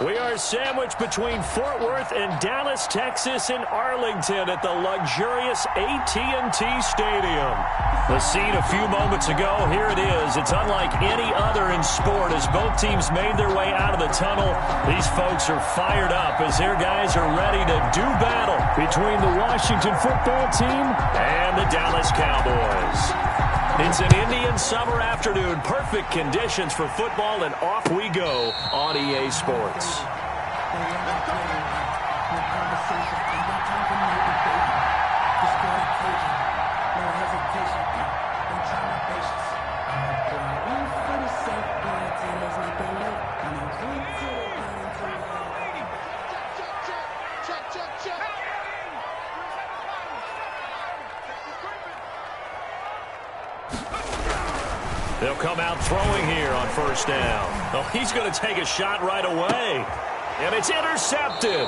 We are sandwiched between Fort Worth and Dallas, Texas in Arlington at the luxurious AT&T Stadium. The scene a few moments ago, here it is. It's unlike any other in sport as both teams made their way out of the tunnel. These folks are fired up as their guys are ready to do battle between the Washington football team and the Dallas Cowboys. It's an Indian summer afternoon. Perfect conditions for football, and off we go on EA Sports. They'll come out throwing here on first down. Oh, he's going to take a shot right away. And it's intercepted.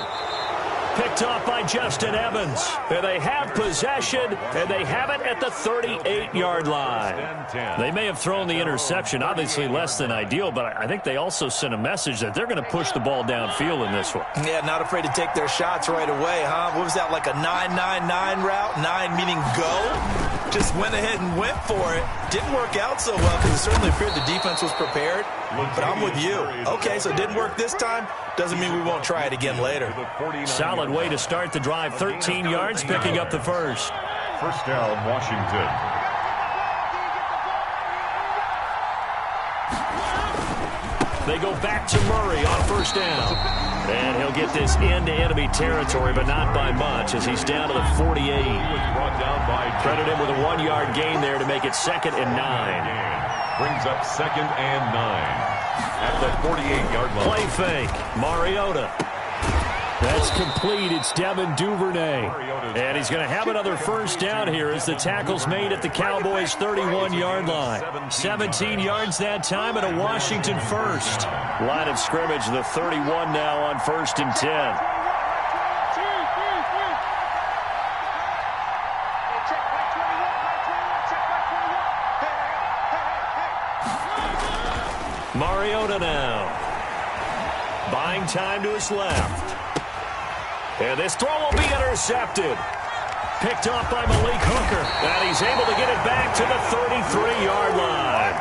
Picked off by Justin Evans. And they have possession, and they have it at the 38-yard line. They may have thrown the interception, obviously less than ideal, but I think they also sent a message that they're going to push the ball downfield in this one. Yeah, not afraid to take their shots right away, huh? What was that, like a 9-9-9 route? 9 meaning go? Just went ahead and went for it. Didn't work out so well because it certainly appeared the defense was prepared. But I'm with you. Okay, so it didn't work this time. Doesn't mean we won't try it again later. Solid way to start the drive. 13 yards, picking up the first. First down, Washington. They go back to Murray on first down. And he'll get this into enemy territory, but not by much as he's down to the 48. Credit him with a 1-yard gain there to make it 2nd and 9. Brings up 2nd and 9 at the 48-yard line. Play fake. Mariota. That's complete. It's Devin Duvernay. And he's going to have another first down here as the tackle's made at the Cowboys' 31-yard line. 17 yards that time and a Washington first. Line of scrimmage, the 31 now on 1st and 10. Mariota now. Buying time to his left. And this throw will be intercepted. Picked off by Malik Hooker. And he's able to get it back to the 33-yard line.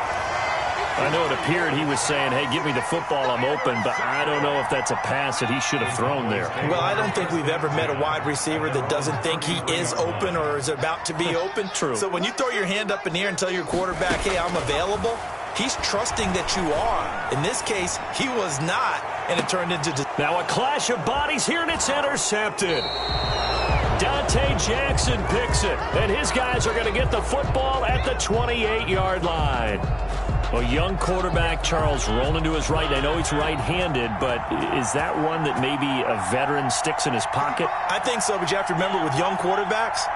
I know it appeared he was saying, hey, give me the football, I'm open, but I don't know if that's a pass that he should have thrown there. Well, I don't think we've ever met a wide receiver that doesn't think he is open or is about to be open. True. So when you throw your hand up in the air and tell your quarterback, hey, I'm available, he's trusting that you are. In this case, he was not, and it turned into... Now a clash of bodies here, and it's intercepted. Dante Jackson picks it, and his guys are going to get the football at the 28-yard line. A young quarterback, Charles, rolling to his right. I know he's right-handed, but is that one that maybe a veteran sticks in his pocket? I think so, but you have to remember with young quarterbacks,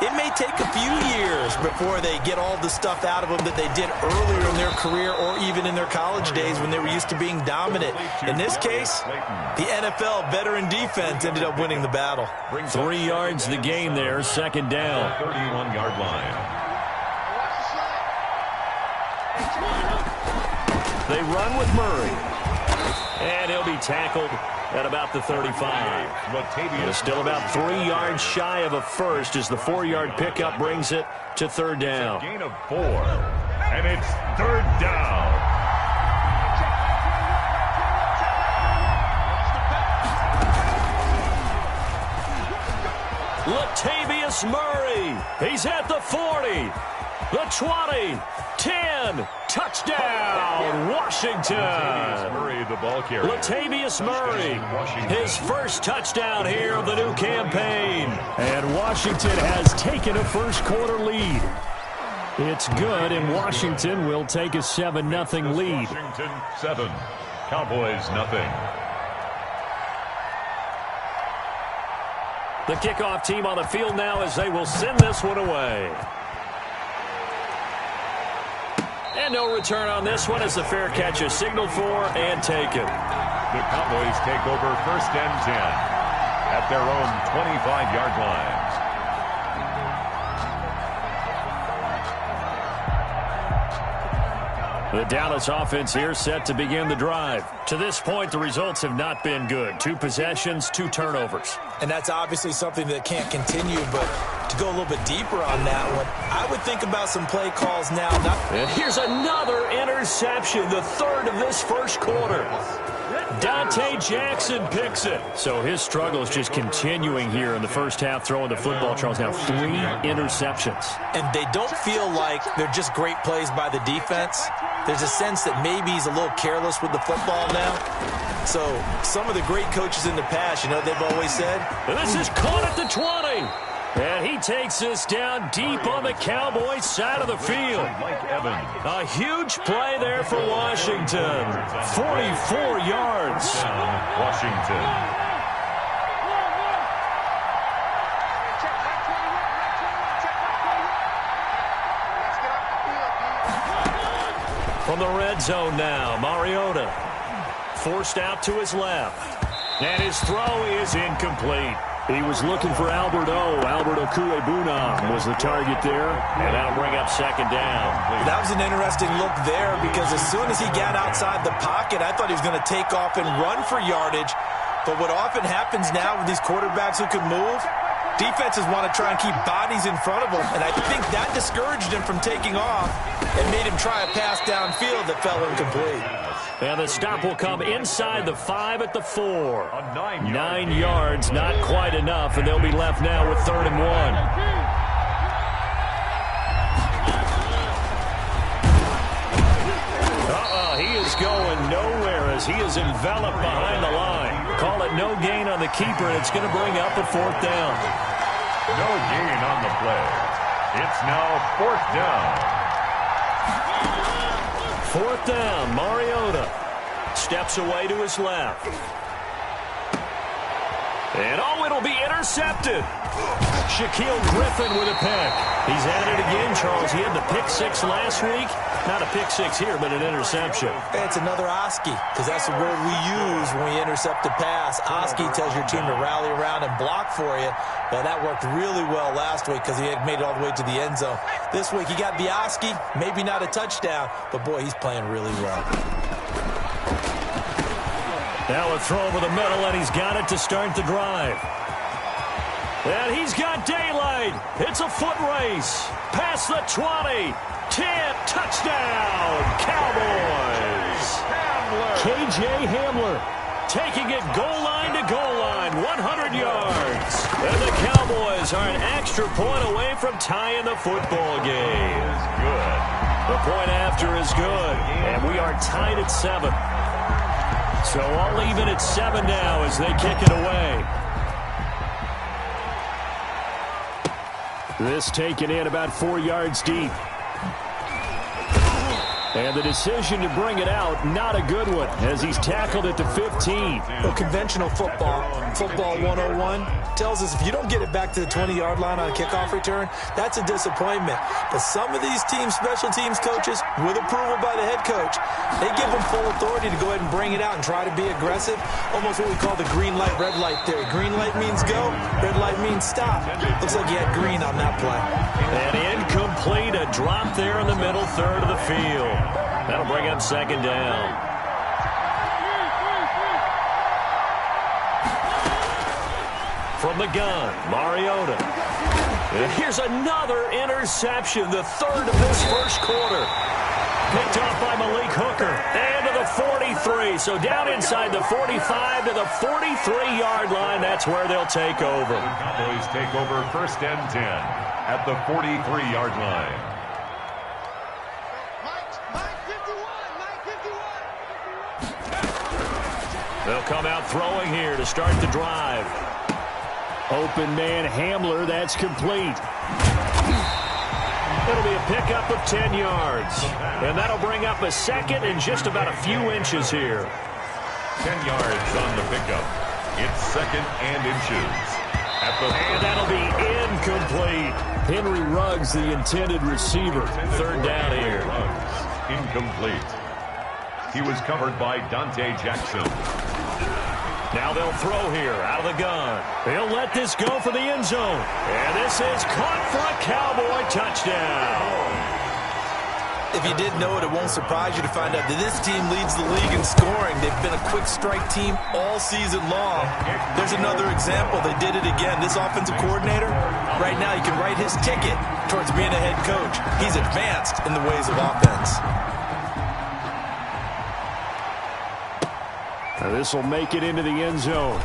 it may take a few years before they get all the stuff out of them that they did earlier in their career or even in their college days when they were used to being dominant. In this case, the NFL veteran defense ended up winning the battle. 3 yards the gain there, 2nd down. 31-yard line. They run with Murray. And he'll be tackled at about the 35. It's still about 3 yards shy of a first as the 4-yard pickup brings it to 3rd down. Gain of 4. And it's 3rd down. Latavius Murray. He's at the 40. The 20. 10. Touchdown, Washington. Latavius Murray, his first touchdown here of the new campaign. And Washington has taken a first-quarter lead. It's good, and Washington will take a 7-0 lead. Washington 7, Cowboys 0. The kickoff team on the field now as they will send this one away. And no return on this one as the fair catch is signaled for and taken. The Cowboys take over 1st and 10 at their own 25-yard line. The Dallas offense here set to begin the drive. To this point, the results have not been good. 2 possessions, 2 turnovers. And that's obviously something that can't continue, but to go a little bit deeper on that one, I would think about some play calls now. And here's another interception, the 3rd of this first quarter. Dante Jackson picks it. So his struggle is just continuing here in the first half, throwing the football. Charles, now 3 interceptions. And they don't feel like they're just great plays by the defense. There's a sense that maybe he's a little careless with the football now. So some of the great coaches in the past, you know, they've always said. And this is caught at the 20. And he takes this down deep on the Cowboys side of the field. Mike Evans. A huge play there for Washington. 44 yards. Washington. From the red zone now, Mariota forced out to his left. And his throw is incomplete. He was looking for Albert O. Albert Okuebunam was the target there. And that'll bring up 2nd down. That was an interesting look there because as soon as he got outside the pocket, I thought he was going to take off and run for yardage. But what often happens now with these quarterbacks who can move, defenses want to try and keep bodies in front of them. And I think that discouraged him from taking off and made him try a pass downfield that fell incomplete. And the stop will come inside the 5 at the 4. 9 yards, not quite enough, and they'll be left now with 3rd and 1. He is going nowhere as he is enveloped behind the line. Call it no gain on the keeper, and it's going to bring up a 4th down. No gain on the play. It's now 4th down. 4th down, Mariota steps away to his left. And it'll be intercepted. Shaquille Griffin with a pick. He's at it again, Charles. He had the pick 6 last week. Not a pick 6 here, but an interception. It's another Oski, because that's the word we use when we intercept a pass. Oski tells your team to rally around and block for you. Well, that worked really well last week because he had made it all the way to the end zone. This week, he got the Oski, maybe not a touchdown, but, boy, he's playing really well. Now a throw over the middle, and he's got it to start the drive. And he's got daylight. It's a foot race. Past the 20. 10. Touchdown. Cowboys. KJ Hamler taking it goal line to goal line. 100 yards. And the Cowboys are an extra point away from tying the football game. Good. The point after is good. And we are tied at 7. So I'll leave it at 7 now as they kick it away. This taken in about 4 yards deep. And the decision to bring it out, not a good one, as he's tackled at the 15. Well, conventional football 101, tells us if you don't get it back to the 20-yard line on a kickoff return, that's a disappointment. But some of these teams, special teams coaches, with approval by the head coach, they give them full authority to go ahead and bring it out and try to be aggressive, almost what we call the green light, red light theory. Green light means go, red light means stop. Looks like you had green on that play. And incomplete, a drop there in the middle third of the field. That'll bring up 2nd down. From the gun, Mariota. And here's another interception, the 3rd of this first quarter. Picked off by Malik Hooker. And to the 43. So down inside the 45 to the 43-yard line. That's where they'll take over. The Cowboys take over 1st and 10 at the 43-yard line. They'll come out throwing here to start the drive. Open man Hamler, that's complete. It'll be a pickup of 10 yards. And that'll bring up a 2nd and just about a few inches here. 10 yards on the pickup. It's 2nd and inches. And that'll be incomplete. Henry Ruggs, the intended receiver. 3rd down here. Ruggs, incomplete. He was covered by Dante Jackson. Now they'll throw here out of the gun. They'll let this go for the end zone. And this is caught for a Cowboy touchdown. if you didn't know it, it won't surprise you to find out that this team leads the league in scoring. They've been a quick strike team all season long. There's another example. They did it again. This offensive coordinator, right now, you can write his ticket towards being a head coach. He's advanced in the ways of offense. This will make it into the end zone.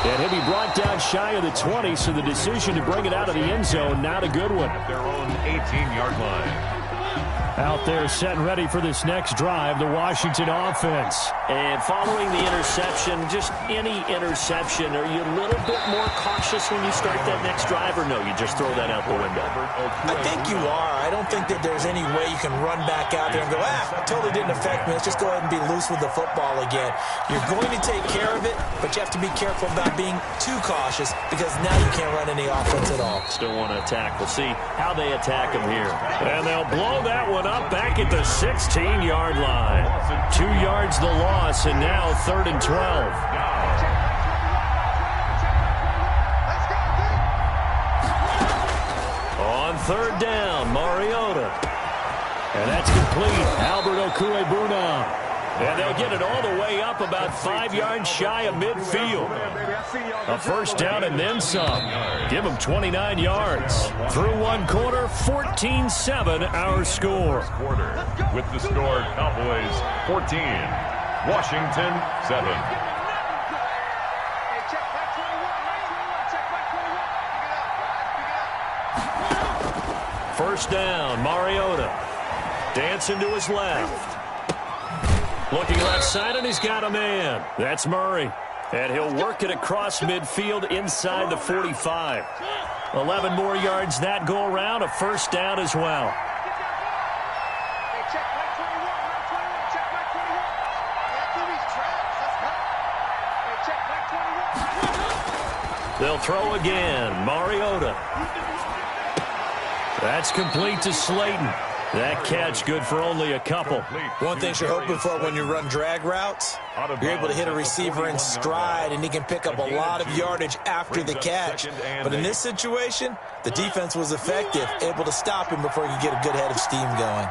And he'll be brought down shy of the 20, so the decision to bring it out of the end zone, not a good one. At their own 18-yard line. Out there set and ready for this next drive, the Washington offense. And following the interception, just any interception, are you a little bit more cautious when you start that next drive, or no, you just throw that out the window? I think you are. I don't think that there's any way you can run back out there and go, it totally didn't affect me. Let's just go ahead and be loose with the football again. You're going to take care of it, but you have to be careful about being too cautious because now you can't run any offense at all. Still want to attack. We'll see how they attack him here. And they'll blow that one up back at the 16-yard line. 2 yards the loss, and now 3rd and 12. On 3rd down, Mariota. And that's complete. Albert Okwuegbunam. And they'll get it all the way up about 5 yards shy of midfield. A first down and then some. Give them 29 yards. Through one quarter, 14-7 our score. With the score, Cowboys 14, Washington 7. First down, Mariota. Dancing to his left. Looking left side, and he's got a man. That's Murray. And he'll work it across midfield inside the 45. 11 more yards that go around, a first down as well. They'll throw again. Mariota. That's complete to Slayton. That catch good for only a couple. One thing you're hoping for when you run drag routes, you're able to hit a receiver in stride, and he can pick up a lot of yardage after the catch. But in this situation, the defense was effective, able to stop him before he could get a good head of steam going.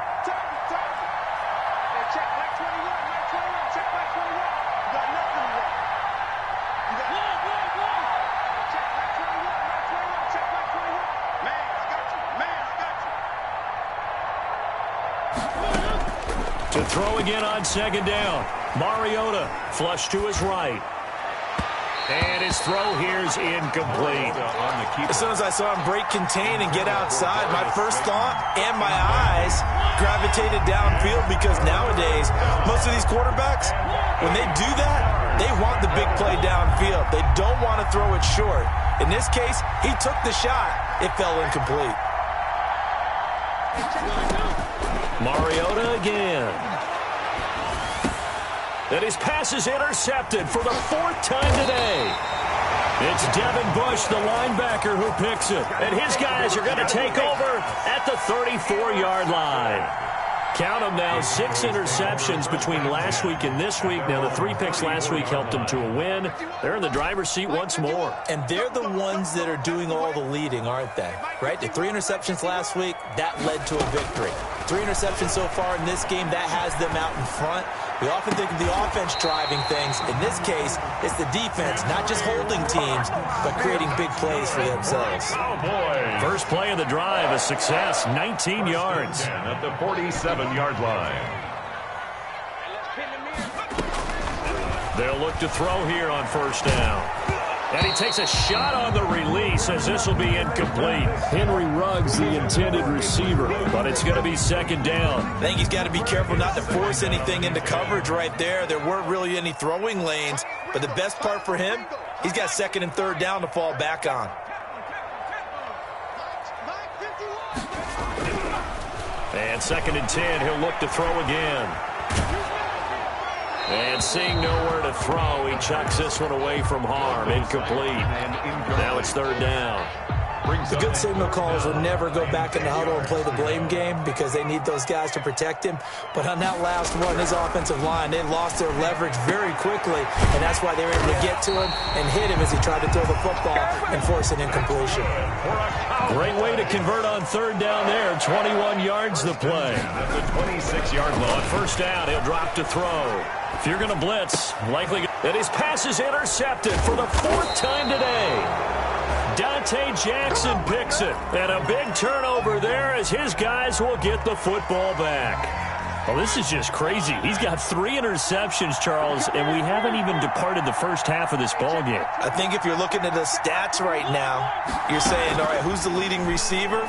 To throw again on 2nd down. Mariota flush to his right. And his throw here is incomplete. As soon as I saw him break contain and get outside, my first thought and my eyes gravitated downfield because nowadays, most of these quarterbacks, when they do that, they want the big play downfield. They don't want to throw it short. In this case, he took the shot. It fell incomplete. Mariota again. And his pass is intercepted for the 4th time today. It's Devin Bush, the linebacker, who picks it. And his guys are going to take over at the 34-yard line. Count them now, 6 interceptions between last week and this week. Now, the 3 picks last week helped them to a win. They're in the driver's seat once more. And they're the ones that are doing all the leading, aren't they? Right? The 3 interceptions last week, that led to a victory. 3 interceptions so far in this game, that has them out in front. We often think of the offense driving things. In this case, it's the defense, not just holding teams, but creating big plays for themselves. Oh, boy. First play of the drive, a success, 19 yards. At the 47-yard line. They'll look to throw here on first down. And he takes a shot on the release as this will be incomplete. Henry Ruggs, the intended receiver, but it's going to be 2nd down. I think he's got to be careful not to force anything into coverage right there. There weren't really any throwing lanes, but the best part for him, he's got 2nd and 3rd down to fall back on. And 2nd and 10, he'll look to throw again. And seeing nowhere to throw, he chucks this one away from harm. Incomplete. Now it's 3rd down. The good signal callers will never go back in the huddle and play the blame game because they need those guys to protect him. But on that last one, his offensive line, they lost their leverage very quickly, and that's why they were able to get to him and hit him as he tried to throw the football and force an incompletion. Great way to convert on third down there. 21 yards the play. That's a 26-yard line. On first down, he'll drop to throw. If you're going to blitz, likely that his pass is intercepted for the 4th time today. Dante Jackson picks it. And a big turnover there as his guys will get the football back. Well, this is just crazy. He's got 3 interceptions, Charles, and we haven't even departed the first half of this ballgame. I think if you're looking at the stats right now, you're saying, all right, who's the leading receiver?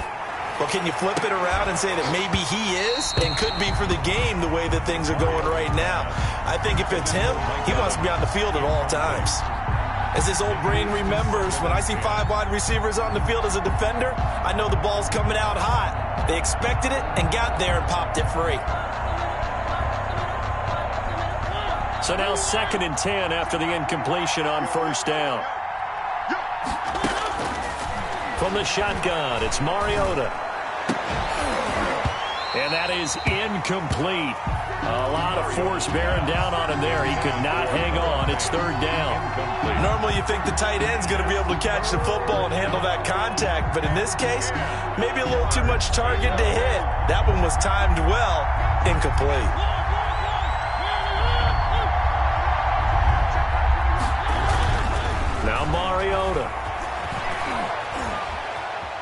Well, can you flip it around and say that maybe he is and could be for the game the way that things are going right now? I think if it's him, he wants to be on the field at all times. As his old brain remembers, when I see 5 wide receivers on the field as a defender, I know the ball's coming out hot. They expected it and got there and popped it free. So now 2nd and 10 after the incompletion on first down. From the shotgun, it's Mariota. And that is incomplete. A lot of force bearing down on him there. He could not hang on. It's 3rd down. Normally you think the tight end's going to be able to catch the football and handle that contact. But in this case, maybe a little too much target to hit. That one was timed well. Incomplete. Now Mariota.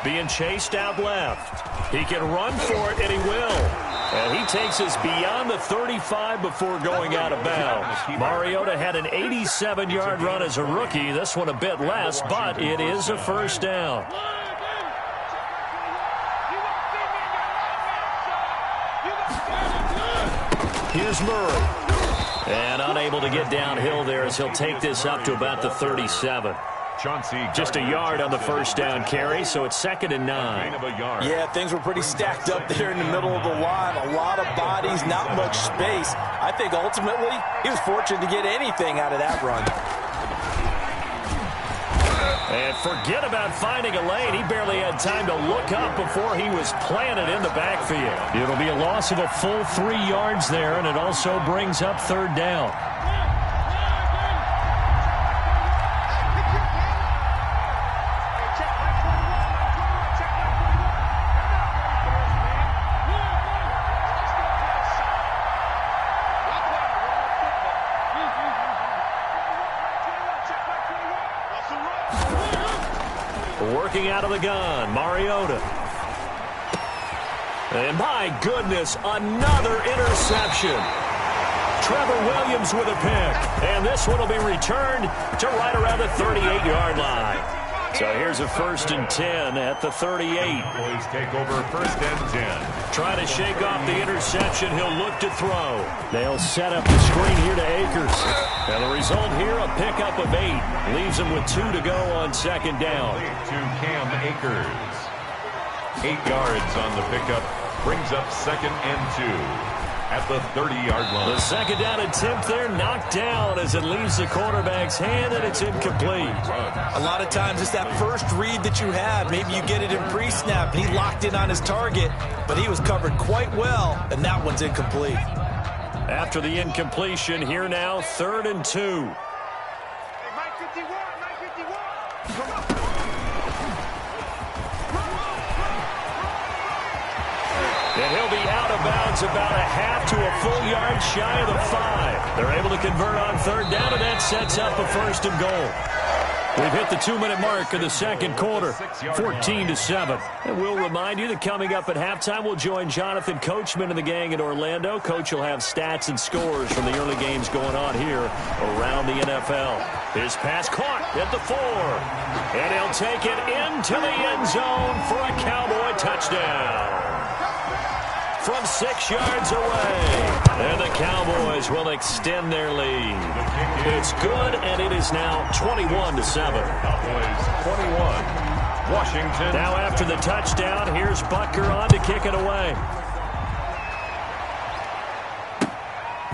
Being chased out left. He can run for it, and he will. And he takes us beyond the 35 before going out of bounds. Mariota had an 87-yard run as a rookie. This one a bit less, but it is a first down. Here's Murray. And unable to get downhill there as he'll take this up to about the 37. Just a yard on the first down carry, so it's 2nd and 9. Yeah, things were pretty stacked up there in the middle of the line. A lot of bodies, not much space. I think ultimately he was fortunate to get anything out of that run. And forget about finding a lane. He barely had time to look up before he was planted in the backfield. It'll be a loss of a full 3 yards there, and it also brings up 3rd down. Working out of the gun, Mariota. And my goodness, another interception. Trevor Williams with a pick. And this one will be returned to right around the 38-yard line. So here's a 1st and 10 at the 38. Boys take over 1st and 10. Trying to shake off the interception. He'll look to throw. They'll set up the screen here to Akers. And the result here, a pickup of 8. Leaves him with 2 to go on 2nd down. To Cam Akers. 8 yards on the pickup. Brings up 2nd and 2. At the 30-yard line. The 2nd down attempt there knocked down as it leaves the quarterback's hand, and it's incomplete. A lot of times it's that first read that you have. Maybe you get it in pre-snap, and he locked in on his target, but he was covered quite well, and that one's incomplete. After the incompletion, here now, 3rd and 2. And he'll be out of bounds about a half to a full yard shy of the 5. They're able to convert on 3rd down, and that sets up a 1st and goal. We've hit the 2-minute mark of the 2nd quarter, 14-7. And we'll remind you that coming up at halftime, we'll join Jonathan Coachman and the gang in Orlando. Coach will have stats and scores from the early games going on here around the NFL. His pass caught at the 4. And he'll take it into the end zone for a Cowboy touchdown. From 6 yards away. And the Cowboys will extend their lead. It's good, and it is now 21-7. Cowboys 21. Washington. Now after the touchdown, here's Butker on to kick it away.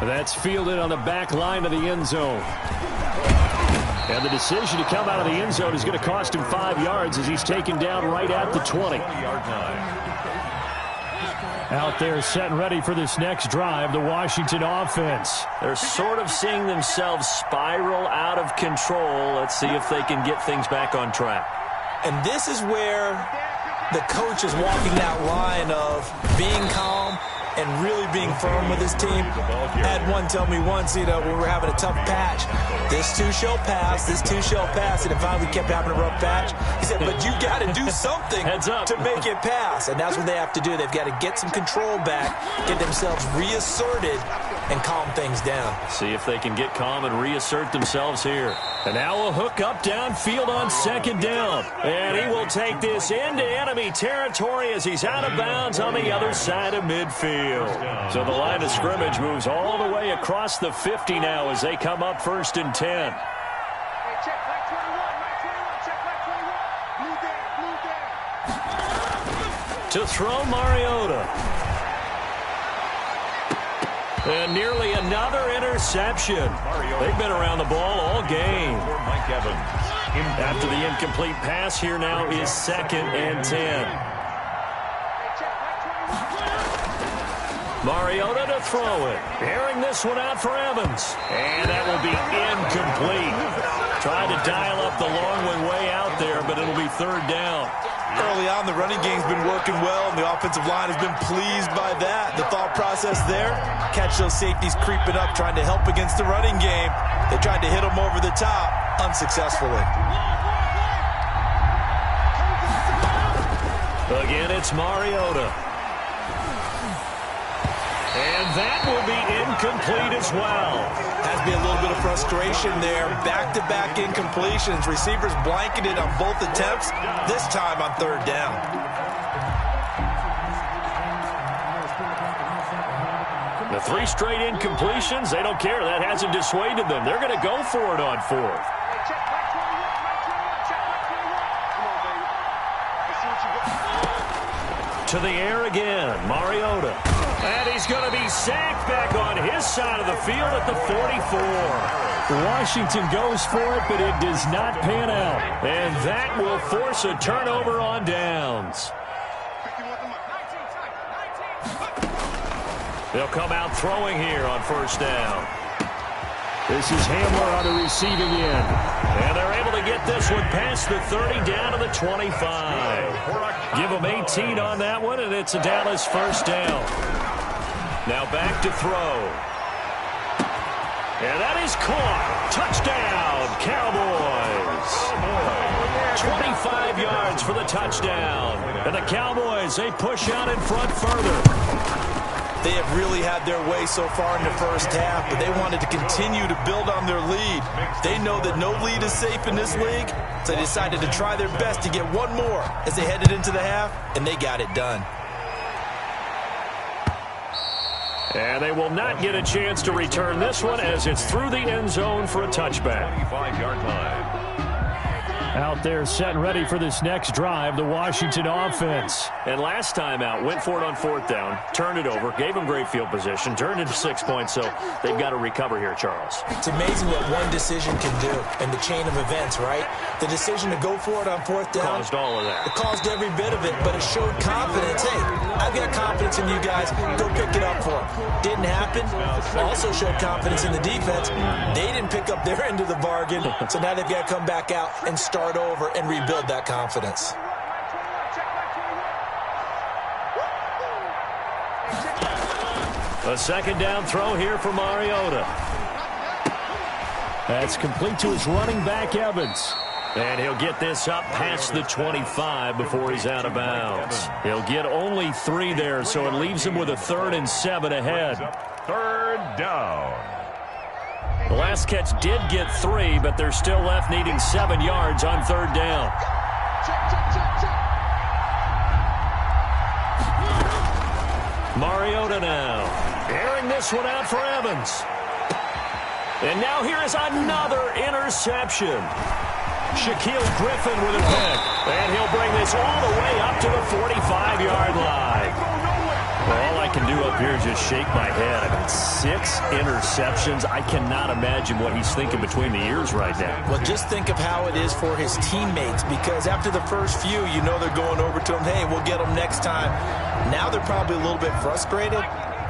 That's fielded on the back line of the end zone. And the decision to come out of the end zone is going to cost him 5 yards as he's taken down right at the 20. Out there set and ready for this next drive, the Washington offense. They're sort of seeing themselves spiral out of control. Let's see if they can get things back on track. And this is where the coach is walking that line of being calm and really being firm with his team. I had one tell me once, when we were having a tough patch, this too shall pass, this too shall pass, and finally we kept having a rough patch. He said, but you got to do something to make it pass, and that's what they have to do. They've got to get some control back, get themselves reasserted, and calm things down. See if they can get calm and reassert themselves here. And now a hook up downfield on second down. And he will take this into enemy territory as he's out of bounds on the other side of midfield. So the line of scrimmage moves all the way across the 50 now as they come up 1st and 10. To throw, Mariota. And nearly another interception. They've been around the ball all game. After the incomplete pass, here now is 2nd and 10. Mariota to throw it. Airing this one out for Evans. And that will be incomplete. Tried to dial up the long one way out there, but it'll be 3rd down. Early on, the running game's been working well, and the offensive line has been pleased by that. The thought process there, catch those safeties creeping up, trying to help against the running game. They tried to hit them over the top, unsuccessfully. Again, it's Mariota. And that will be incomplete as well. Has to be a little bit of frustration there. Back-to-back incompletions. Receivers blanketed on both attempts, this time on 3rd down. The 3 straight incompletions, they don't care. That hasn't dissuaded them. They're going to go for it on 4th. To the air again, Mariota. And he's going to be sacked back on his side of the field at the 44. Washington goes for it, but it does not pan out. And that will force a turnover on downs. They'll come out throwing here on 1st down. This is Hamler on the receiving end. And they're able to get this one past the 30 down to the 25. Give them 18 on that one, and it's a Dallas 1st down. Now back to throw. And that is caught. Touchdown, Cowboys. 25 yards for the touchdown. And the Cowboys, they push out in front further. They have really had their way so far in the first half, but they wanted to continue to build on their lead. They know that no lead is safe in this league, so they decided to try their best to get one more as they headed into the half, and they got it done. And they will not get a chance to return this one as it's through the end zone for a touchback. 25-yard line. Out there set and ready for this next drive, the Washington offense. And last time out, went for it on 4th down, turned it over, gave them great field position, turned it to 6 points, so they've got to recover here, Charles. It's amazing what one decision can do in the chain of events, right? The decision to go for it on 4th down. Caused all of that. It caused every bit of it, but it showed confidence. Hey, I've got confidence in you guys. Go pick it up for them. Didn't happen. Also showed confidence in the defense. They didn't pick up their end of the bargain, so now they've got to come back out and start over and rebuild that confidence. A 2nd down throw here for Mariota. That's complete to his running back, Evans. And he'll get this up past the 25 before he's out of bounds. He'll get only 3 there, so it leaves him with a 3rd and 7 ahead. 3rd down. The last catch did get 3, but they're still left needing 7 yards on 3rd down. Mariota now. Airing this one out for Evans. And now here is another interception. Shaquill Griffin with a pick. And he'll bring this all the way up to the 45-yard line. Well, all I can do up here is just shake my head. I mean, 6 interceptions. I cannot imagine what he's thinking between the ears right now. Well, just think of how it is for his teammates, because after the first few, you know they're going over to him, hey, we'll get them next time. Now they're probably a little bit frustrated.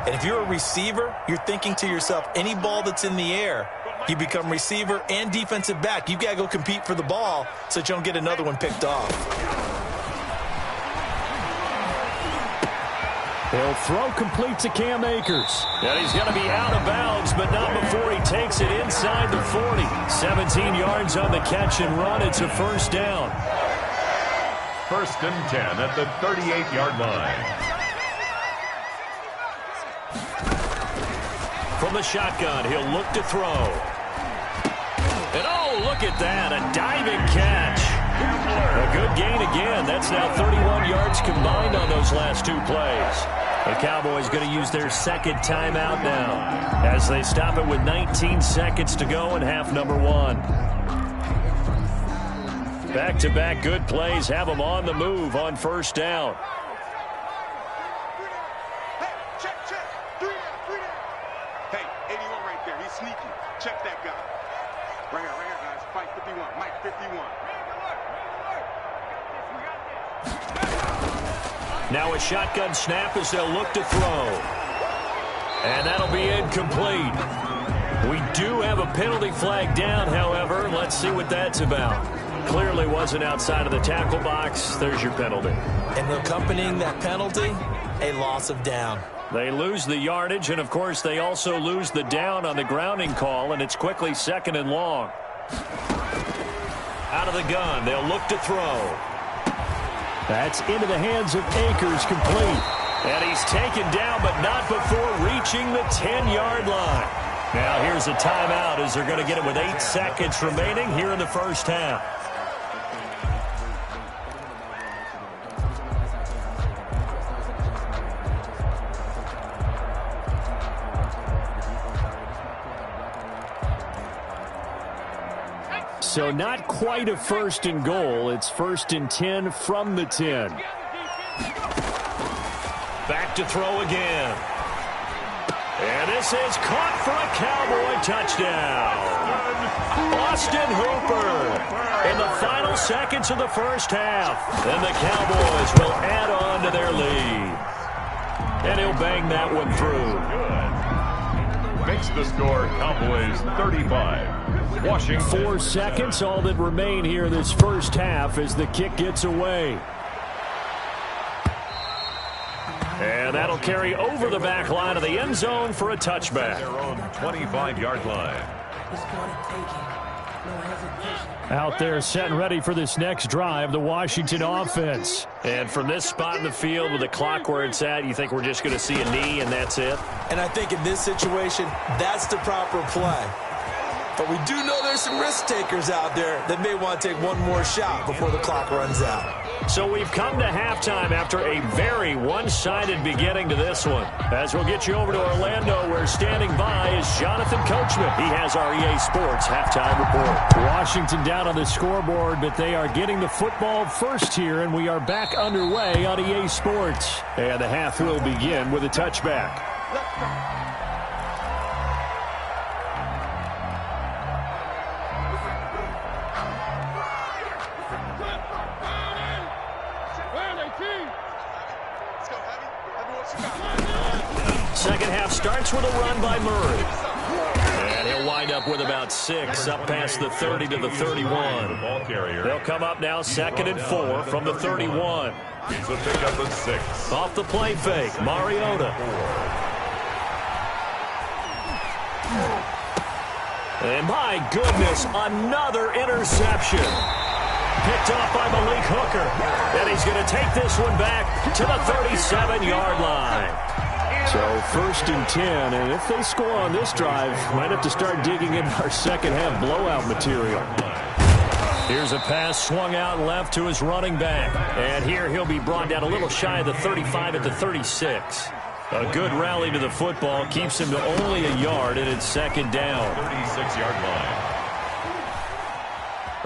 And if you're a receiver, you're thinking to yourself, any ball that's in the air, you become receiver and defensive back. You've got to go compete for the ball so that you don't get another one picked off. He'll throw complete to Cam Akers. And he's going to be out of bounds, but not before he takes it inside the 40. 17 yards on the catch and run. It's a first down. 1st and 10 at the 38-yard line. From the shotgun, he'll look to throw. And oh, look at that, a diving catch. A good gain again. That's now 31 yards combined on those last 2 plays. The Cowboys going to use their 2nd timeout now as they stop it with 19 seconds to go in half number 1. Back-to-back good plays have them on the move on first down. Hey, 81 right there. He's sneaky. Check that guy. Right here, guys. Fight 51. Mike 51. Now a shotgun snap as they'll look to throw. And that'll be incomplete. We do have a penalty flag down, however. Let's see what that's about. Clearly wasn't outside of the tackle box. There's your penalty. And accompanying that penalty, a loss of down. They lose the yardage, and, of course, they also lose the down on the grounding call, and it's quickly 2nd and long. Out of the gun, they'll look to throw. That's into the hands of Akers, complete. And he's taken down, but not before reaching the 10-yard line. Now here's a timeout as they're going to get it with 8 seconds remaining here in the first half. So not quite a 1st and goal. It's 1st and 10 from the 10. Back to throw again. And this is caught for a Cowboy touchdown. Austin Hooper in the final seconds of the first half. And the Cowboys will add on to their lead. And he'll bang that one through. Makes the score Cowboys 35. Washington. 4 seconds, all that remain here in this first half as the kick gets away. And that'll carry over the back line of the end zone for a touchback. Their own 25-yard line. Out there set and ready for this next drive, the Washington offense. And from this spot in the field with the clock where it's at, you think we're just going to see a knee and that's it? And I think in this situation, that's the proper play. But we do know there's some risk takers out there that may want to take one more shot before the clock runs out. So we've come to halftime after a very one-sided beginning to this one. As we'll get you over to Orlando, where standing by is Jonathan Coachman. He has our EA Sports halftime report. Washington down on the scoreboard, but they are getting the football first here, and we are back underway on EA Sports. And the half will begin with a touchback. Second half starts with a run by Murray. And he'll wind up with about 6 up past the 30 to the 31. They'll come up now 2nd and 4 from the 31. It's a pickup of 6. Off the play fake, Mariota. And my goodness, another interception. Picked off by Malik Hooker. And he's going to take this one back to the 37-yard line. So 1st and 10, and if they score on this drive, might have to start digging in our second half blowout material. Here's a pass swung out left to his running back. And here he'll be brought down a little shy of the 35 at the 36. A good rally to the football keeps him to only a yard, and it's 2nd down. 36-yard line.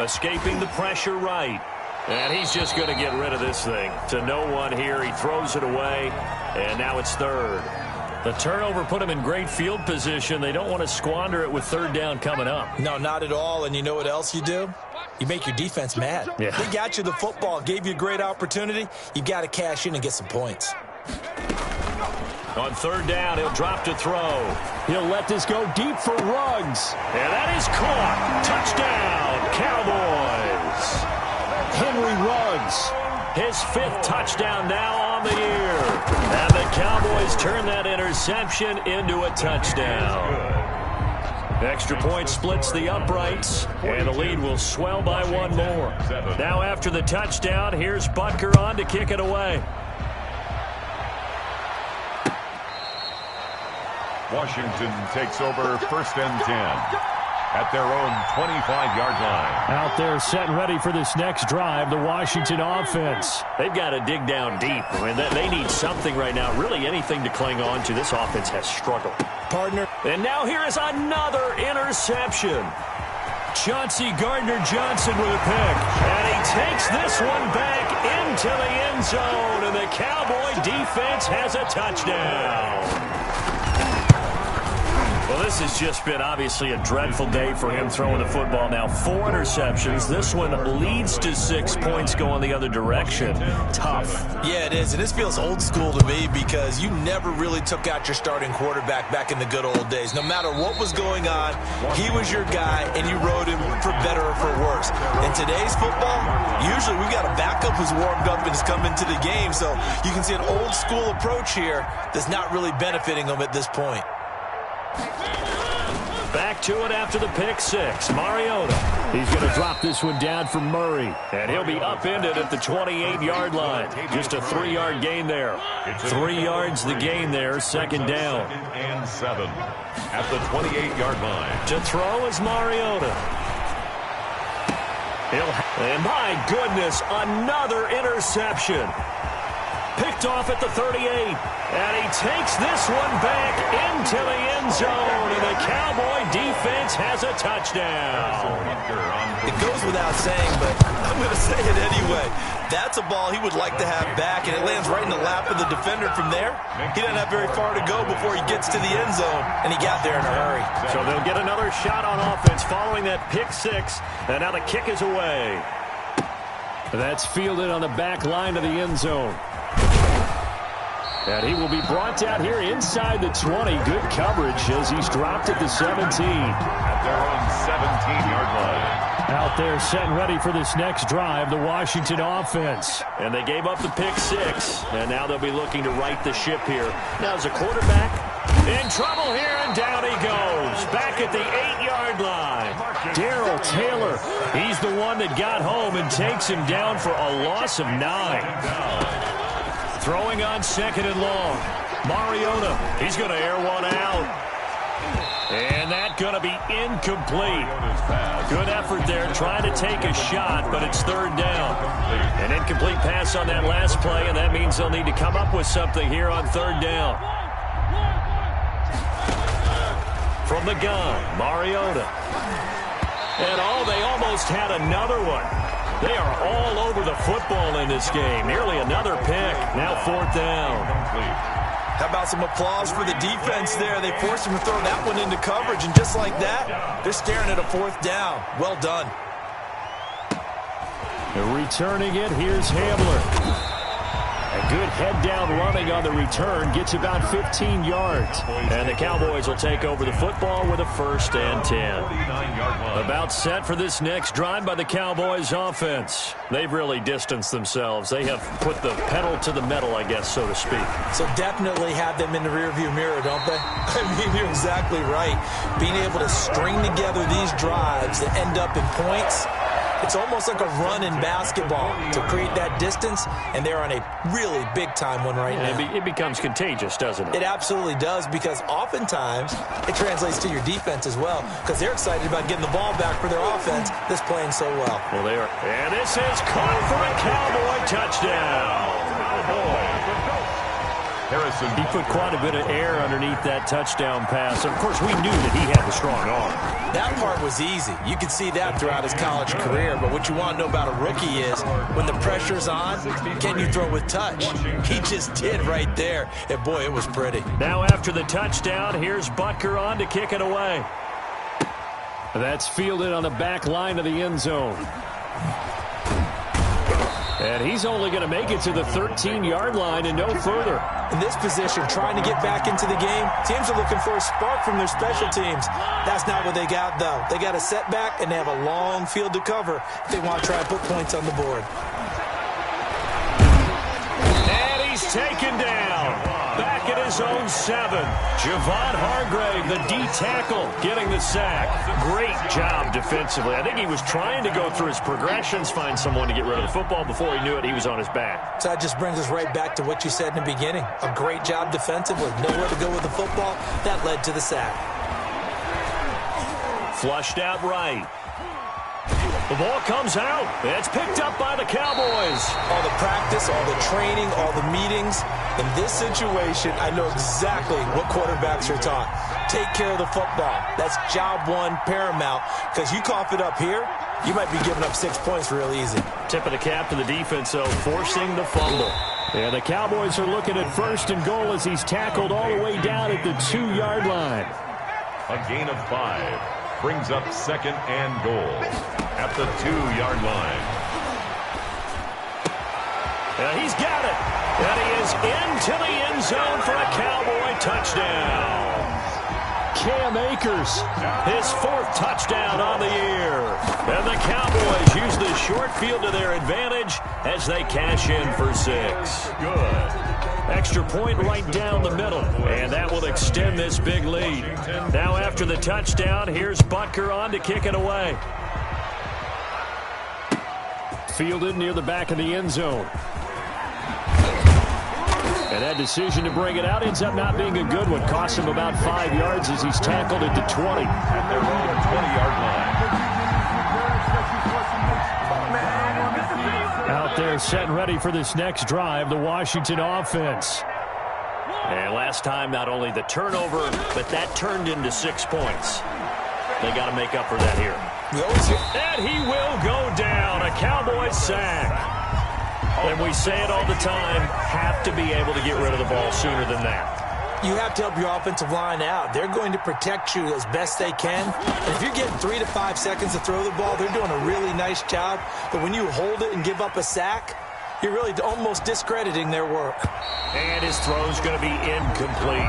Escaping the pressure right. And he's just going to get rid of this thing. To no one here. He throws it away. And now it's third. The turnover put them in great field position. They don't want to squander it with third down coming up. No, not at all. And you know what else you do? You make your defense mad. Yeah. They got you the football, gave you a great opportunity. You got to cash in and get some points. On third down, he'll drop to throw. He'll let this go deep for Ruggs. And that is caught. Touchdown, Cowboys. Henry Ruggs, his 5th touchdown now on the year. And the Cowboys turn that interception into a touchdown. Extra point splits the uprights, and the lead will swell by 1 more. Now after the touchdown, here's Butker on to kick it away. Washington takes over 1st and 10 at their own 25-yard line. Out there set and ready for this next drive, the Washington offense. They've got to dig down deep. I mean, they need something right now, really anything to cling on to. This offense has struggled. Partner. And now here is another interception. Chauncey Gardner-Johnson with a pick. And he takes this one back into the end zone, and the Cowboy defense has a touchdown. Well, this has just been obviously a dreadful day for him throwing the football now. 4 interceptions. This one leads to 6 points going the other direction. Tough. Yeah, it is. And this feels old school to me because you never really took out your starting quarterback back in the good old days. No matter what was going on, he was your guy, and you rode him for better or for worse. In today's football, usually we got a backup who's warmed up and has come into the game. So you can see an old school approach here that's not really benefiting them at this point. Back to it after the pick 6. Mariota. He's going to drop this one down for Murray. And he'll be upended at the 28-yard line. Just a 3-yard gain there. 3 yards the gain there. 2nd down. 2nd and 7 at the 28-yard line. To throw is Mariota. And my goodness, another interception. Picked off at the 38. And he takes this one back into the end zone. And the Cowboy defense has a touchdown. It goes without saying, but I'm going to say it anyway. That's a ball he would like to have back, and it lands right in the lap of the defender from there. He doesn't have very far to go before he gets to the end zone, and he got there in a hurry. So they'll get another shot on offense following that pick 6. And now the kick is away. That's fielded on the back line of the end zone. And he will be brought down here inside the 20. Good coverage as he's dropped at the 17. At their own 17-yard line. Out there set and ready for this next drive, the Washington offense. And they gave up the pick 6. And now they'll be looking to right the ship here. Now as a quarterback in trouble here, and down he goes. Back at the 8-yard line. Darrell Taylor, he's the one that got home and takes him down for a loss of 9. Throwing on 2nd and long. Mariota, he's going to air one out. And that's going to be incomplete. Good effort there, trying to take a shot, but it's 3rd down. An incomplete pass on that last play, and that means they'll need to come up with something here on 3rd down. From the gun, Mariota. And they almost had another one. They are all over the football in this game. Nearly another pick. Now 4th down. How about some applause for the defense there? They forced him to throw that one into coverage, and just like that, they're staring at a 4th down. Well done. Returning it, here's Hamler. A good head-down running on the return. Gets about 15 yards. And the Cowboys will take over the football with a 1st and 10. About set for this next drive by the Cowboys offense. They've really distanced themselves. They have put the pedal to the metal, I guess, so to speak. So definitely have them in the rearview mirror, don't they? I mean, you're exactly right. Being able to string together these drives that end up in points, it's almost like a run in basketball to create that distance, and they're on a really big-time one right now. It becomes contagious, doesn't it? It absolutely does, because oftentimes it translates to your defense as well, because they're excited about getting the ball back for their offense that's playing so well. Well, they are. And this is caught for a Cowboy touchdown. Harrison He put quite a bit of air underneath that touchdown pass. Of course, we knew that he had the strong arm. That part was easy. You could see that throughout his college career. But what you want to know about a rookie is when the pressure's on, can you throw with touch? He just did right there. And, boy, it was pretty. Now after the touchdown, here's Butker on to kick it away. That's fielded on the back line of the end zone. And he's only going to make it to the 13-yard line and no further. In this position, trying to get back into the game, teams are looking for a spark from their special teams. That's not what they got, though. They got a setback, and they have a long field to cover if they want to try and put points on the board. And he's taken down. Back at his own 7. Javon Hargrave, the D-tackle, getting the sack. Great job defensively. I think he was trying to go through his progressions, find someone to get rid of the football. Before he knew it, he was on his back. So that just brings us right back to what you said in the beginning. A great job defensively. Nowhere to go with the football. That led to the sack. Flushed out right. The ball comes out. It's picked up by the Cowboys. All the practice, all the training, all the meetings. In this situation, I know exactly what quarterbacks are taught. Take care of the football. That's job one, paramount. Because you cough it up here, you might be giving up 6 points real easy. Tip of the cap to the defense, though, forcing the fumble. Yeah, the Cowboys are looking at 1st and goal as he's tackled all the way down at the 2-yard line. A gain of 5 brings up 2nd and goal at the 2-yard line. Yeah, he's got it. And he is into the end zone for a Cowboy touchdown. Cam Akers, his 4th touchdown on the year. And the Cowboys use the short field to their advantage as they cash in for 6. Good. Extra point right down the middle, and that will extend this big lead. Now after the touchdown, here's Butker on to kick it away. Fielded near the back of the end zone. And that decision to bring it out ends up not being a good one. Costs him about 5 yards as he's tackled at the 20. At their own 20-yard line. Out there set and ready for this next drive, the Washington offense. And last time, not only the turnover, but that turned into 6 points. They got to make up for that here. And he will go down. A Cowboys sack. And we say it all the time, have to be able to get rid of the ball sooner than that. You have to help your offensive line out. They're going to protect you as best they can. And if you're getting 3 to 5 seconds to throw the ball, they're doing a really nice job. But when you hold it and give up a sack, you're really almost discrediting their work. And his throw's going to be incomplete.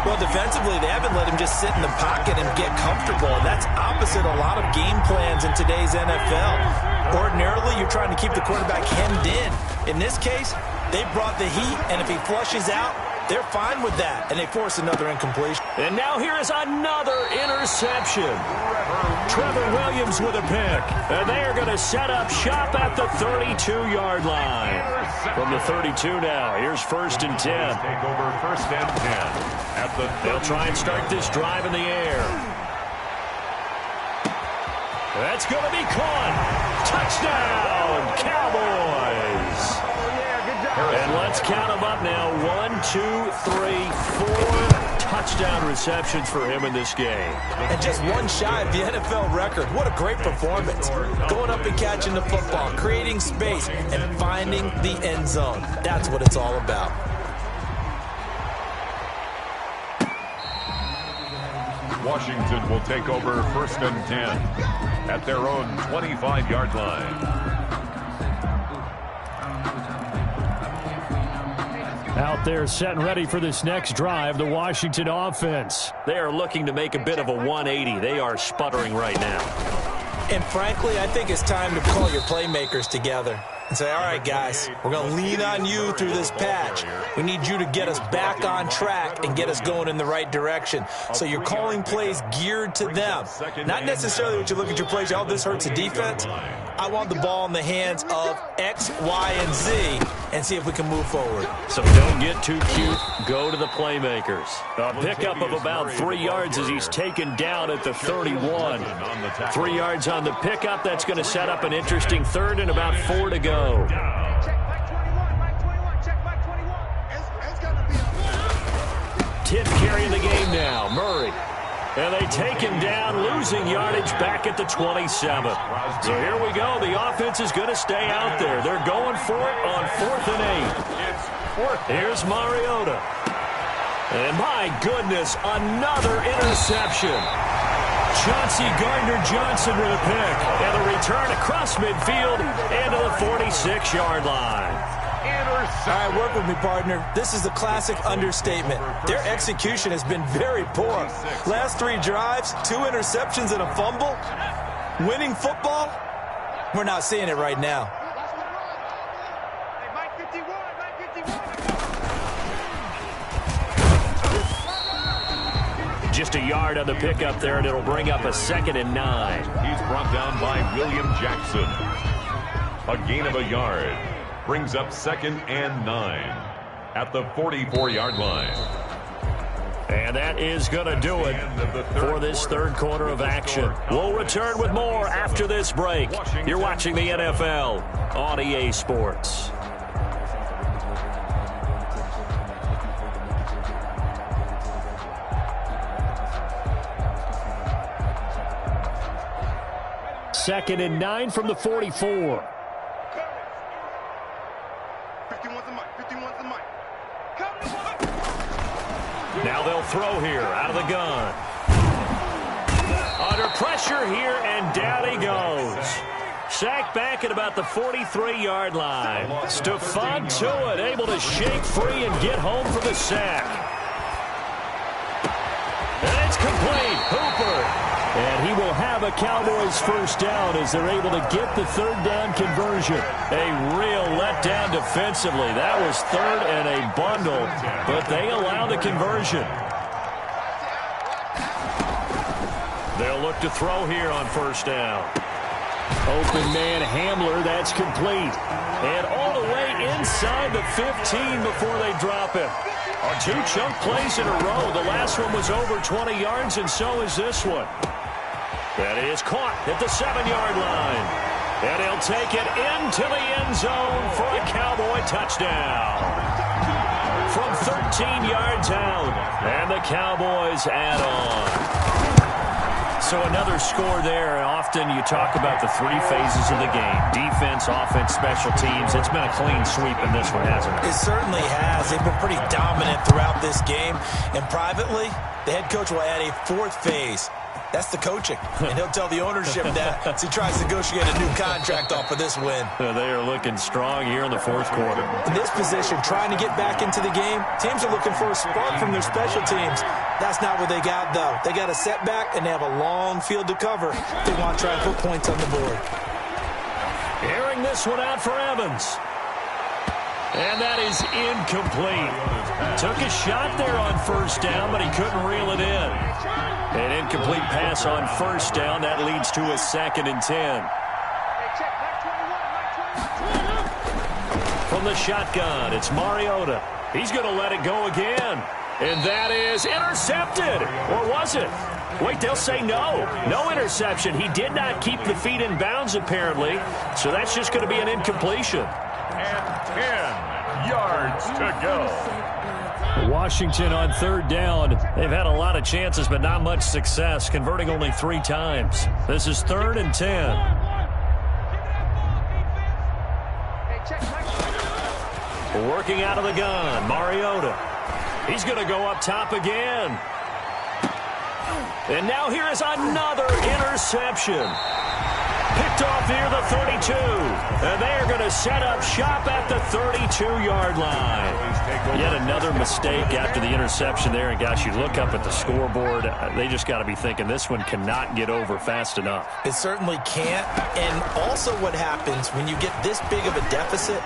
Well, defensively, they haven't let him just sit in the pocket and get comfortable. That's opposite a lot of game plans in today's NFL. Ordinarily, you're trying to keep the quarterback hemmed in. In this case, they brought the heat, and if he flushes out, they're fine with that, and they force another incompletion. And now here is another interception. Trevor Williams with a pick. And they are going to set up shop at the 32-yard line. From the 32 now, here's 1st and 10. Take over 1st and 10. At the They'll try and start this drive in the air. That's going to be caught. Touchdown, Cowboys. And let's count them up now. 1, 2, 3, 4 touchdown receptions for him in this game. And just one shy of the NFL record. What a great performance. Going up and catching the football, creating space, and finding the end zone. That's what it's all about. Washington will take over 1st and 10 at their own 25-yard line. Out there set and ready for this next drive, the Washington offense. They are looking to make a bit of a 180. They are sputtering right now. And frankly, I think it's time to call your playmakers together and say, all right, guys, we're going to lean on you through this patch. We need you to get us back on track and get us going in the right direction. So you're calling plays geared to them. Not necessarily what you look at your plays, oh, this hurts the defense. I want the ball in the hands of X, Y, and Z and see if we can move forward. So don't get too cute. Go to the playmakers. A pickup of about 3 yards as he's taken down at the 31. 3 yards on the pickup. That's going to set up an interesting 3rd and about 4 to go. Check back 21, check back 21. It's going to be in the game now. Murray. And they take him down, losing yardage back at the 27. So here we go. The offense is going to stay out there. They're going for it on 4th and 8. Here's Mariota. And my goodness, another interception. Chauncey Gardner-Johnson with a pick. And the return across midfield into the 46-yard line. All right, work with me, partner. This is a classic understatement. Their execution has been very poor. Last 3 drives, 2 interceptions and a fumble. Winning football? We're not seeing it right now. Hey, Mike 51, Mike 51. Just a yard on the pickup there, and it'll bring up a 2nd and 9. He's brought down by William Jackson. A gain of a yard. Brings up 2nd and 9 at the 44-yard line. And that is going to do it for this third quarter of action. We'll return with more after this break. You're watching the NFL on EA Sports. Second and 9 from the 44. 51's the mic. 51's the mic. Now they'll throw here out of the gun. Under pressure here, and down he goes. Sacked back at about the 43-yard line. Stephon Tuitt able to shake free and get home for the sack. And it's complete. Hooper. And he will have a Cowboys first down as they're able to get the third down conversion. A real letdown defensively. That was third and a bundle, but they allow the conversion. They'll look to throw here on first down. Open man Hamler, that's complete. And all the way inside the 15 before they drop him. 2 chunk plays in a row. The last one was over 20 yards, and so is this one. That is caught at the 7-yard line. And he'll take it into the end zone for a Cowboy touchdown. From 13 yards out. And the Cowboys add on. So another score there. Often you talk about the 3 phases of the game. Defense, offense, special teams. It's been a clean sweep in this one, hasn't it? It certainly has. They've been pretty dominant throughout this game. And privately, the head coach will add a 4th phase. That's the coaching. And he'll tell the ownership that as he tries to negotiate a new contract off of this win. They are looking strong here in the 4th quarter. In this position, trying to get back into the game, teams are looking for a spark from their special teams. That's not what they got, though. They got a setback, and they have a long field to cover. They want to try and put points on the board. Airing this one out for Evans. And that is incomplete. Took a shot there on first down, but he couldn't reel it in. An incomplete pass on first down. That leads to a 2nd and 10. From the shotgun, it's Mariota. He's going to let it go again. And that is intercepted. Or was it? Wait, they'll say no. No interception. He did not keep the feet in bounds, apparently. So that's just going to be an incompletion. And 10 yards to go. Washington on third down. They've had a lot of chances, but not much success, converting only 3 times. This is 3rd and 10. Working out of the gun, Mariota. He's going to go up top again. And now here is another interception. Picked off near the 32. And they are going to set up shop at the 32-yard line. Yet another mistake after the interception there. And, gosh, you look up at the scoreboard. They just got to be thinking this one cannot get over fast enough. It certainly can't. And also what happens when you get this big of a deficit,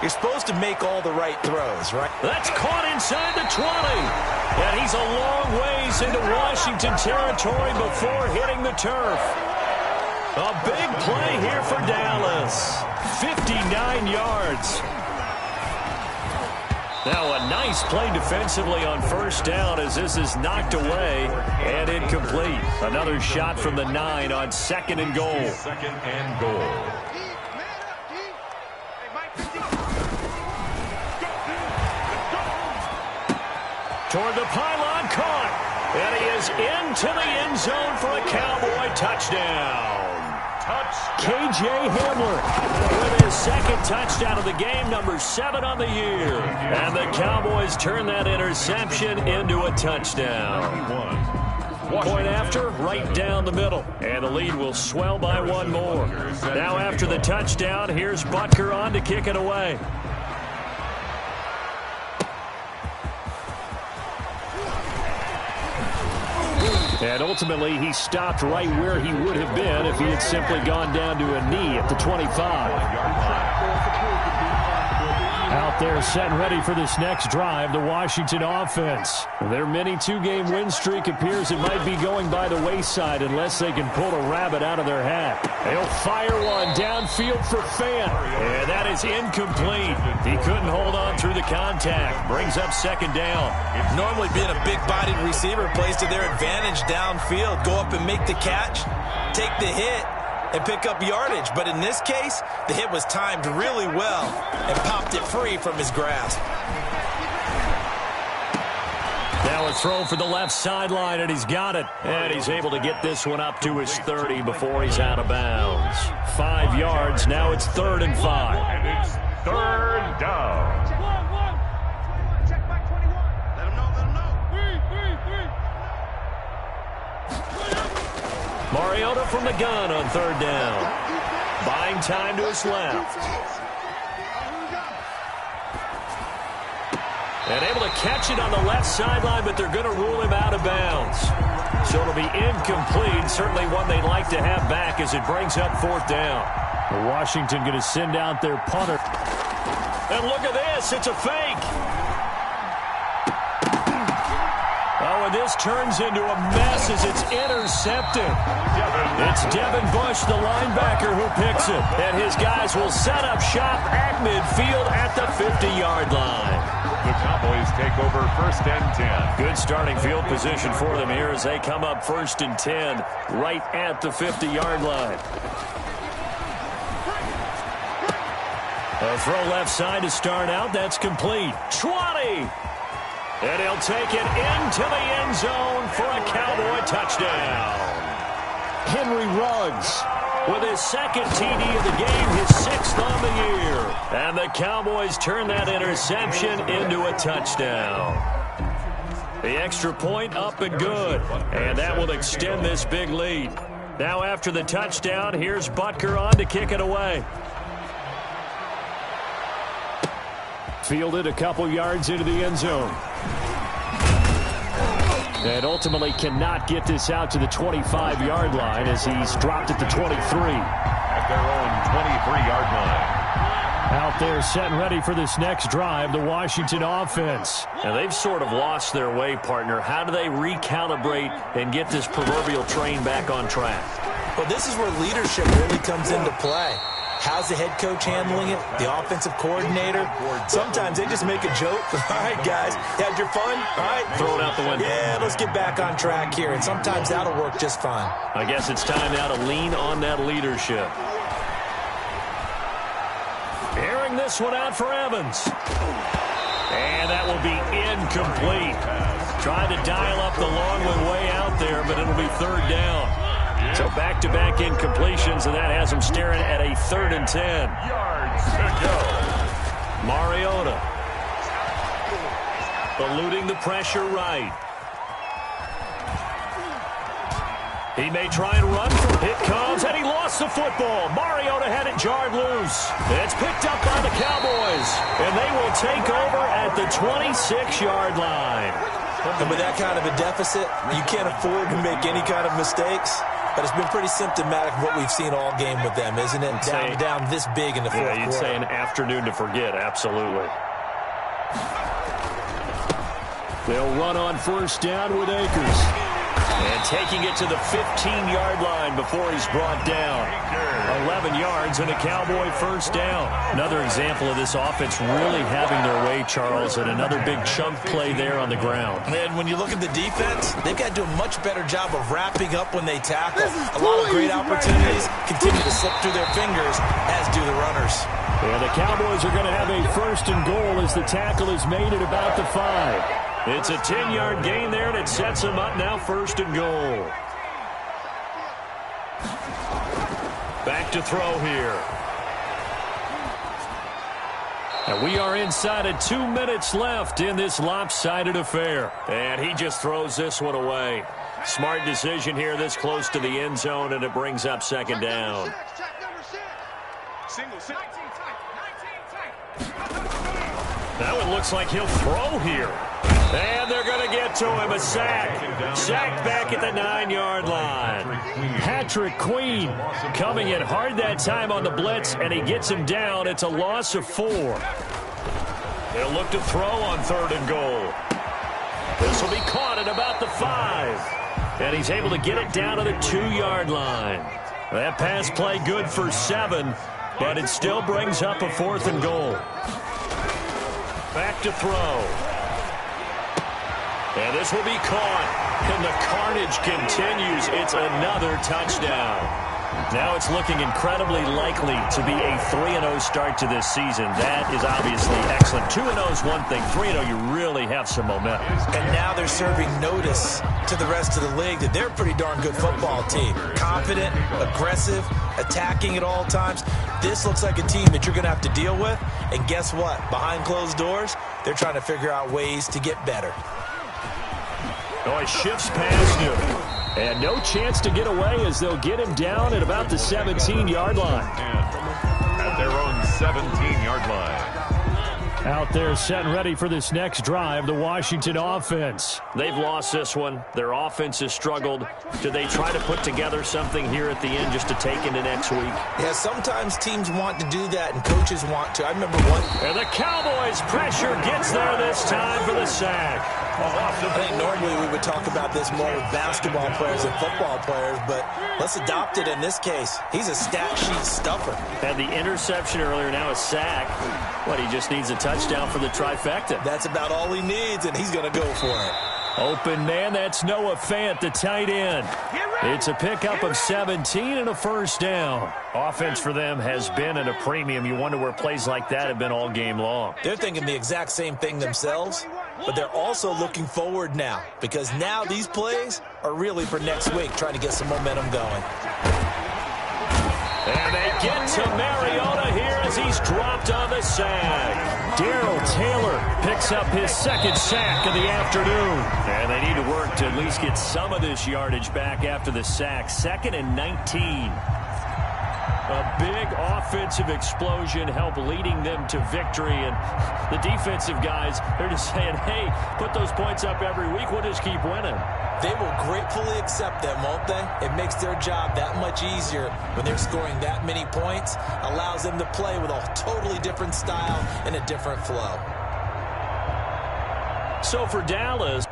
you're supposed to make all the right throws, right? That's caught inside the 20. And he's a long ways into Washington territory before hitting the turf. A big play here for Dallas. 59 yards. Now a nice play defensively on first down as this is knocked away and incomplete. Another shot from the 9 on 2nd and goal. 2nd and goal. Toward the pylon, caught. into the end zone for a Cowboy touchdown. KJ Hamler with his second touchdown of the game, number 7 on the year. And the Cowboys turn that interception into a touchdown. Point after, right down the middle. And the lead will swell by one more. Now after the touchdown, here's Butker on to kick it away. And ultimately, he stopped right where he would have been if he had simply gone down to a knee at the 25. Out there set and ready for this next drive, the Washington offense. Their mini two-game win streak appears it might be going by the wayside unless they can pull a rabbit out of their hat. They'll fire one downfield for Fant. And that is incomplete. He couldn't hold on through the contact. Brings up second down. Normally being a big-bodied receiver plays to their advantage downfield. Go up and make the catch, take the hit, and pick up yardage. But in this case, the hit was timed really well and popped it free from his grasp. Now a throw for the left sideline, and he's got it. And he's able to get this one up to his 30 before he's out of bounds. 5 yards. Now it's 3rd and 5. And it's 3rd down. Check back 21. Let him know, let him know. Mariota from the gun on 3rd down. Buying time to his left. And able to catch it on the left sideline, but they're going to rule him out of bounds. So it'll be incomplete. Certainly one they'd like to have back as it brings up 4th down. Washington going to send out their punter. And look at this. It's a fake. Oh, and this turns into a mess as it's intercepted. It's Devin Bush, the linebacker, who picks it. And his guys will set up shop at midfield at the 50-yard line. The Cowboys take over 1st and 10. Good starting field position for them here as they come up 1st and 10 right at the 50-yard line. A throw left side to start out. That's complete. 20. And he'll take it into the end zone for a Cowboy touchdown. Henry Ruggs with his 2nd TD of the game, his 6th on the year. And the Cowboys turn that interception into a touchdown. The extra point up and good. And that will extend this big lead. Now after the touchdown, here's Butker on to kick it away. Fielded a couple yards into the end zone. And ultimately cannot get this out to the 25-yard line as he's dropped at the 23. At their own 23-yard line. Out there set and ready for this next drive, the Washington offense. And they've sort of lost their way, partner. How do they recalibrate and get this proverbial train back on track? Well, this is where leadership really comes into play. How's the head coach handling it? The offensive coordinator? Sometimes they just make a joke. All right, guys, you had your fun? All right. Throw it out the window. Yeah, let's get back on track here. And sometimes that'll work just fine. I guess it's time now to lean on that leadership. Airing this one out for Evans. And that will be incomplete. Trying to dial up the long one way out there, but it'll be 3rd down. So back-to-back incompletions, and that has them staring at a 3rd and 10. Yards to go. Mariota eluding the pressure right. He may try and run. It comes, and he lost the football. Mariota had it jarred loose. It's picked up by the Cowboys, and they will take over at the 26-yard line. And with that kind of a deficit, you can't afford to make any kind of mistakes. But it's been pretty symptomatic of what we've seen all game with them, isn't it? Down this big in the fourth quarter. Yeah, you'd say an afternoon to forget, absolutely. They'll run on 1st down with Akers. And taking it to the 15-yard line before he's brought down. 11 yards and a Cowboy 1st down. Another example of this offense really having their way, Charles, and another big chunk play there on the ground. And when you look at the defense, they've got to do a much better job of wrapping up when they tackle. A lot of great opportunities continue to slip through their fingers, as do the runners. And the Cowboys are going to have a 1st and goal as the tackle is made at about the 5. It's a 10-yard gain there, and it sets them up now 1st and goal. Back to throw here. And we are inside of 2 minutes left in this lopsided affair. And he just throws this one away. Smart decision here this close to the end zone, and it brings up 2nd down. Now it looks like he'll throw here. And they're going to get to him. A sack. Sacked back at the 9-yard line. Patrick Queen coming in hard that time on the blitz, and he gets him down. It's a loss of 4. They'll look to throw on 3rd and goal. This will be caught at about the 5. And he's able to get it down to the 2-yard line. That pass play good for 7, but it still brings up a 4th and goal. Back to throw. And this will be caught. And the carnage continues. It's another touchdown. Now it's looking incredibly likely to be a 3-0 start to this season. That is obviously excellent. 2-0 is one thing. 3-0, you really have some momentum. And now they're serving notice to the rest of the league that they're a pretty darn good football team. Confident, aggressive, attacking at all times. This looks like a team that you're going to have to deal with. And guess what? Behind closed doors, they're trying to figure out ways to get better. Oh, he shifts past him. And no chance to get away as they'll get him down at about the 17-yard line. At their own 17-yard line. Out there set and ready for this next drive, the Washington offense. They've lost this one. Their offense has struggled. Do they try to put together something here at the end just to take into next week? Yeah, sometimes teams want to do that and coaches want to. I remember one. And the Cowboys pressure gets there this time for the sack. I think normally we would talk about this more with basketball players than football players, but let's adopt it in this case. He's a stat sheet stuffer. Had the interception earlier, now a sack. What, he just needs a touchdown for the trifecta. That's about all he needs, and he's going to go for it. Open man, that's Noah Fant, the tight end. It's a pickup of 17 and a 1st down. Offense for them has been at a premium. You wonder where plays like that have been all game long. They're thinking the exact same thing themselves, but they're also looking forward now because now these plays are really for next week, trying to get some momentum going. And they get to Mariota here as he's dropped on the sack. Darrell Taylor picks up his 2nd sack of the afternoon. And they need to work to at least get some of this yardage back after the sack. 2nd and 19. A big offensive explosion helped leading them to victory. And the defensive guys, they're just saying, hey, put those points up every week. We'll just keep winning. They will gratefully accept them, won't they? It makes their job that much easier when they're scoring that many points. Allows them to play with a totally different style and a different flow. So for Dallas,